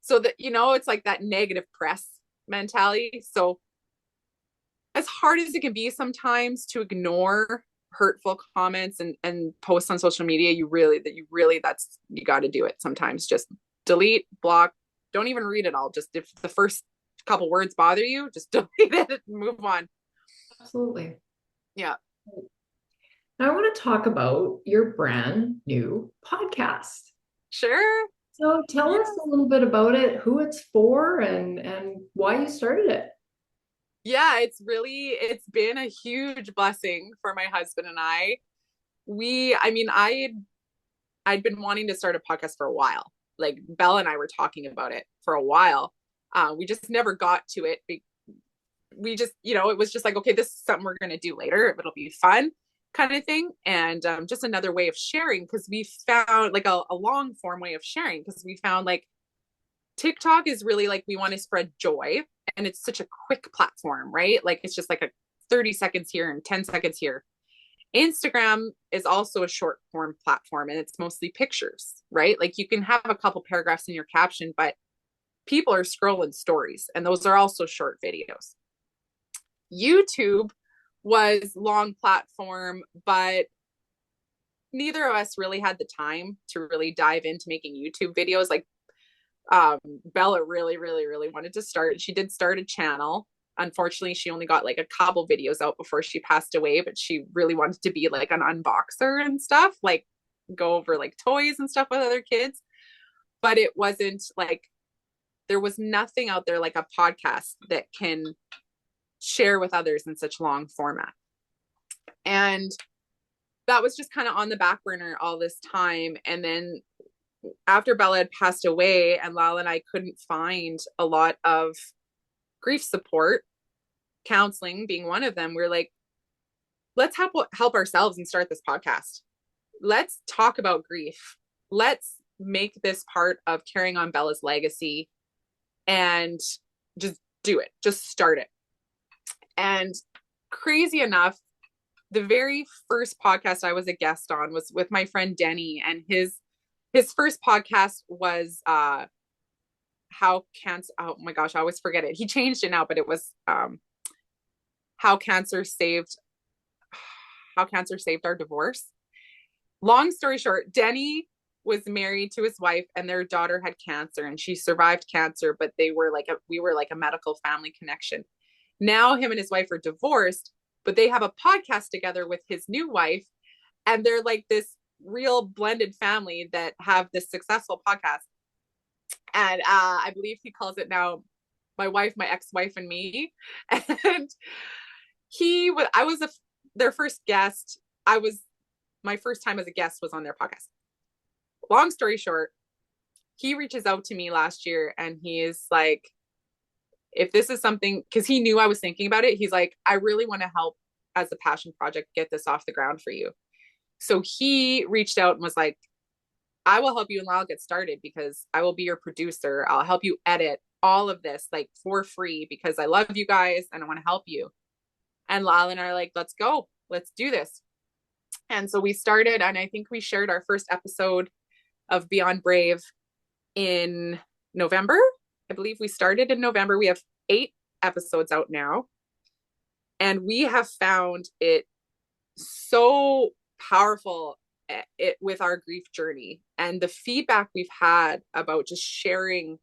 So that, it's like that negative press mentality. So as hard as it can be sometimes to ignore hurtful comments and posts on social media, that's, you got to do it sometimes. Just delete, block, don't even read it all. Just if the first couple words bother you, just delete it and move on. Absolutely. Yeah. Now I want to talk about your brand new podcast. Sure. So tell us Yeah. a little bit about it, who it's for, and why you started it. Yeah, it's been a huge blessing for my husband and I. I mean, I'd been wanting to start a podcast for a while. Like Bella and I were talking about it for a while. We just never got to it. We just, it was just like, okay, this is something we're going to do later. It'll be fun kind of thing. And just another way of sharing, because we found like a long form way of sharing, because we found like TikTok is really like, we want to spread joy, and it's such a quick platform, right? Like it's just like a 30 seconds here and 10 seconds here. Instagram is also a short form platform, and it's mostly pictures, right? Like you can have a couple paragraphs in your caption, but people are scrolling stories, and those are also short videos. YouTube was long platform, but neither of us really had the time to really dive into making YouTube videos. Like Bella really wanted to start. She did start a channel. Unfortunately, she only got like a couple videos out before she passed away, but she really wanted to be like an unboxer and stuff, like go over like toys and stuff with other kids. But it wasn't like, there was nothing out there like a podcast that can share with others in such long format. And that was just kind of on the back burner all this time. And then after Bella had passed away and Lala and I couldn't find a lot of grief support, counseling being one of them, we're like, let's help ourselves and start this podcast. Let's talk about grief. Let's make this part of carrying on Bella's legacy, and just do it. Just start it. And crazy enough, the very first podcast I was a guest on was with my friend Denny, and his first podcast was how cancer, oh my gosh, I always forget it. He changed it now, but it was how cancer saved our divorce. Long story short, Denny was married to his wife, and their daughter had cancer, and she survived cancer, but we were like a medical family connection. Now him and his wife are divorced, but they have a podcast together with his new wife, and they're like this real blended family that have this successful podcast. And I believe he calls it now my wife, my ex-wife, and me. And I was their first guest. My first time as a guest was on their podcast. Long story short, he reaches out to me last year, and he is like, if this is something, because he knew I was thinking about it, he's like, I really want to help as a passion project get this off the ground for you. So he reached out and was like, I will help you and I'll get started, because I will be your producer. I'll help you edit all of this like for free, because I love you guys and I want to help you. And Lala and I are like, let's go. Let's do this. And so we started, and I think we shared our first episode of Beyond Brave in November. I believe we started in November. We have 8 episodes out now. And we have found it so powerful with our grief journey, and the feedback we've had about just sharing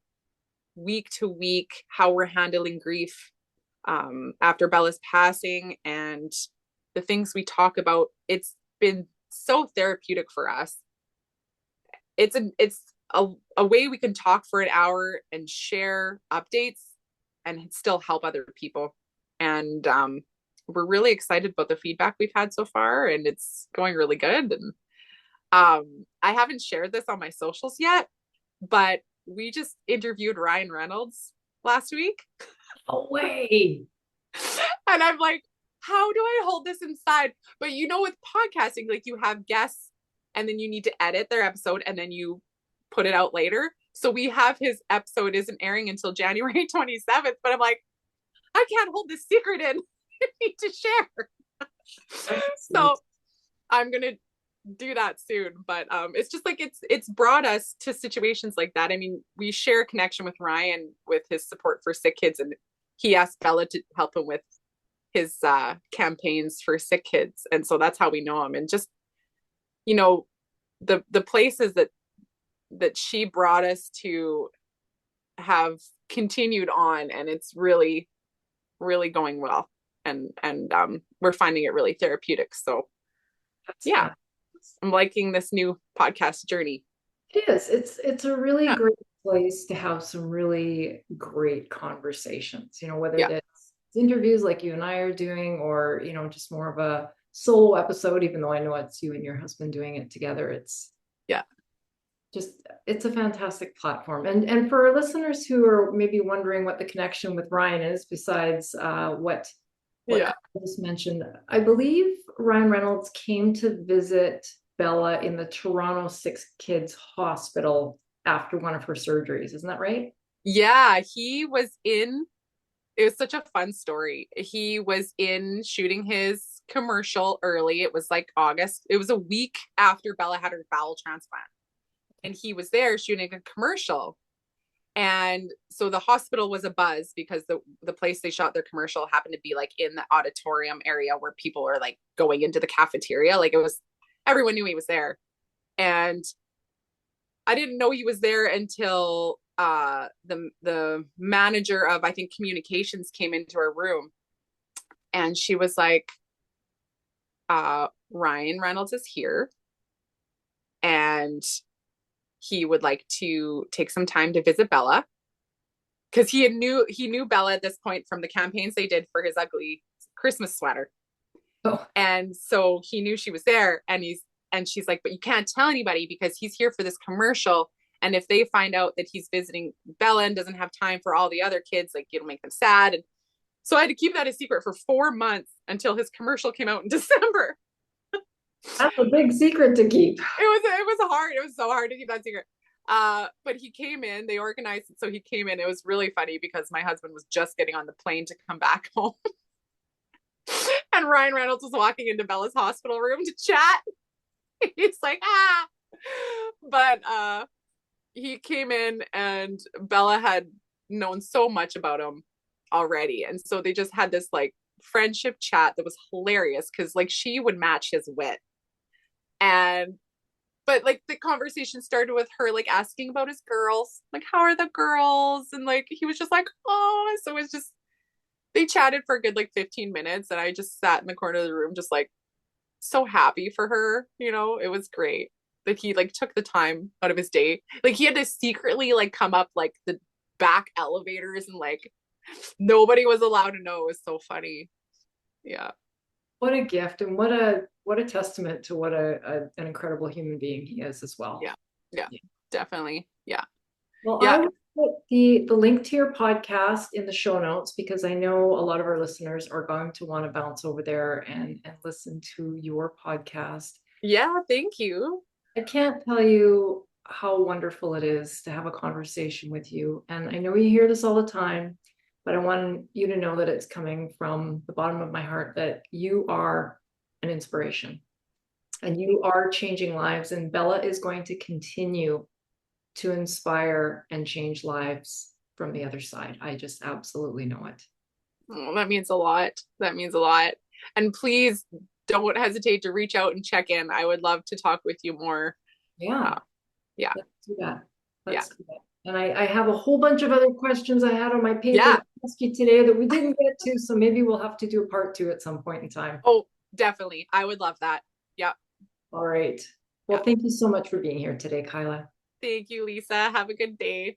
week to week how we're handling grief after Bella's passing, and the things we talk about. It's been so therapeutic for us. It's a way we can talk for an hour and share updates and still help other people. And we're really excited about the feedback we've had so far, and it's going really good. And I haven't shared this on my socials yet, but we just interviewed Ryan Reynolds last week. No way. And I'm like, how do I hold this inside? But with podcasting, like, you have guests and then you need to edit their episode and then you put it out later. So we have his episode isn't airing until January 27th, but I'm like, I can't hold this secret in. I need to share. So I'm going to do that soon. But it's just like, it's brought us to situations like that. I mean, we share a connection with Ryan with his support for sick kids, and he asked Bella to help him with his campaigns for sick kids. And so that's how we know him. And just, the places that she brought us to have continued on, and it's really, really going well. And we're finding it really therapeutic. So yeah, I'm liking this new podcast journey. It is. It's a really Yeah. great place to have some really great conversations, whether Yeah. that's interviews like you and I are doing, or, just more of a solo episode, even though I know it's you and your husband doing it together. Yeah. It's a fantastic platform. And for our listeners who are maybe wondering what the connection with Ryan is, besides what Yeah. I just mentioned, I believe Ryan Reynolds came to visit Bella in the Toronto Six Kids Hospital after one of her surgeries. Isn't that right? Yeah. It was such a fun story. He was in shooting his commercial early. It was like August. It was a week after Bella had her bowel transplant. And he was there shooting a commercial. And so the hospital was a buzz because the place they shot their commercial happened to be like in the auditorium area where people were like going into the cafeteria. Like, everyone knew he was there. And I didn't know he was there until the manager of, I think, communications came into our room, and she was like, Ryan Reynolds is here, and he would like to take some time to visit Bella, because he knew Bella at this point from the campaigns they did for his ugly Christmas sweater. Oh. And so he knew she was there, and she's like, but you can't tell anybody because he's here for this commercial. And if they find out that he's visiting Bella and doesn't have time for all the other kids, like, it'll make them sad. And so I had to keep that a secret for 4 months until his commercial came out in December. That's a big secret to keep. It was hard. It was so hard to keep that secret. But he came in, they organized it. So he came in. It was really funny because my husband was just getting on the plane to come back home. And Ryan Reynolds was walking into Bella's hospital room to chat. He's like, but he came in, and Bella had known so much about him already. And so they just had this like friendship chat that was hilarious, because like she would match his wit. But like the conversation started with her like asking about his girls, like, how are the girls? And like he was just like, oh. So it was just, they chatted for a good like 15 minutes, and I just sat in the corner of the room just like so happy for her. It was great that he like took the time out of his day. Like, he had to secretly like come up like the back elevators, and like nobody was allowed to know. It was so funny. Yeah. What a gift, and what a testament to what an incredible human being he is as well. Yeah, definitely. Yeah. Well, I will put the link to your podcast in the show notes, because I know a lot of our listeners are going to want to bounce over there and listen to your podcast. Yeah, thank you. I can't tell you how wonderful it is to have a conversation with you. And I know you hear this all the time, but I want you to know that it's coming from the bottom of my heart, that you are an inspiration. And you are changing lives, and Bella is going to continue to inspire and change lives from the other side. I just absolutely know it. Oh, that means a lot. That means a lot. And please don't hesitate to reach out and check in. I would love to talk with you more. Yeah, Uh, yeah. let's do that. Yeah. Let's do that. And I have a whole bunch of other questions I had on my paper Yeah. to ask you today that we didn't get to. So maybe we'll have to do a part two at some point in time. Oh, definitely. I would love that. Yeah. All right. Yeah. Well, thank you so much for being here today, Kyla. Thank you, Lisa. Have a good day.